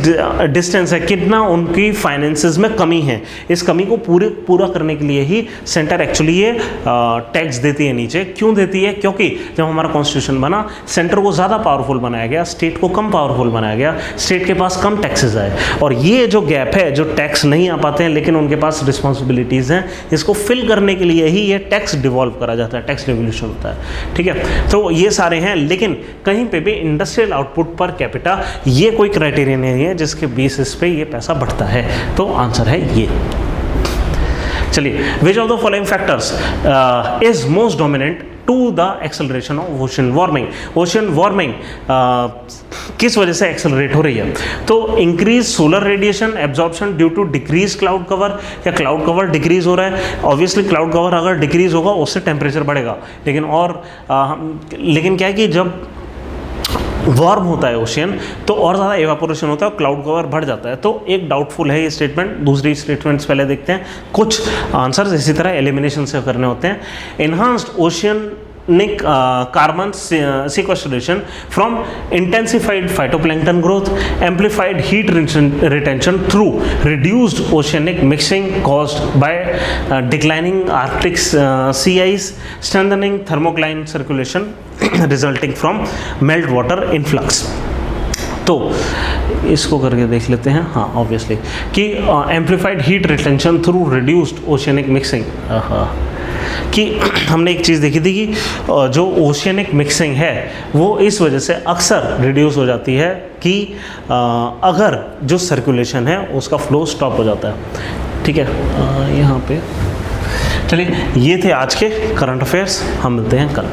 A: डिस्टेंस है, कितना उनकी फाइनेंसेस में कमी है. इस कमी को पूरा करने के लिए ही सेंटर एक्चुअली ये टैक्स देती है नीचे. क्यों देती है? क्योंकि जब हमारा कॉन्स्टिट्यूशन बना, सेंटर को ज़्यादा पावरफुल बनाया गया, स्टेट को कम पावरफुल बनाया गया, स्टेट के पास कम टैक्सेस आए. और ये जो गैप है, जो टैक्स नहीं आ पाते हैं लेकिन उनके पास रिस्पॉन्सिबिलिटीज़ हैं, इसको फिल करने के लिए ही ये टैक्स डिवॉल्व करा जाता है, टैक्स रिवोल्यूशन होता है. ठीक है, तो ये सारे हैं. लेकिन कहीं पे भी इंडस्ट्रियल आउटपुट पर कैपिटा ये कोई क्राइटेरिया नहीं है जिसके बेसिस पे ये पैसा बढ़ता है. तो आंसर है ये. चलिए, which of the following factors is most dominant to the acceleration of ocean warming. Ocean warming किस वजह से एक्सेलरेट हो रही है? तो increase solar radiation absorption due to decrease cloud cover. या क्लाउड कवर डिक्रीज हो रहा है? ऑब्वियसली क्लाउड कवर अगर डिक्रीज होगा उससे टेम्परेचर बढ़ेगा. लेकिन क्या है कि जब वार्म होता है ओशियन तो और ज़्यादा एवापोरेशन होता है और क्लाउड कवर बढ़ जाता है. तो एक डाउटफुल है ये स्टेटमेंट. दूसरी स्टेटमेंट्स पहले देखते हैं. कुछ आंसर्स इसी तरह एलिमिनेशन से करने होते हैं. Enhanced oceanic carbon sequestration from intensified phytoplankton growth, amplified heat retention through reduced oceanic mixing caused by declining Arctic sea ice, strengthening thermocline circulation resulting from meltwater influx. तो इसको करके देख लेते हैं. हाँ, ऑब्वियसली कि amplified heat retention through reduced oceanic mixing. कि हमने एक चीज़ देखी थी कि जो ओशियनिक मिक्सिंग है वो इस वजह से अक्सर रिड्यूस हो जाती है कि अगर जो सर्कुलेशन है उसका फ्लो स्टॉप हो जाता है. ठीक है, यहाँ पे चलिए, ये थे आज के करंट अफेयर्स. हम मिलते हैं कल.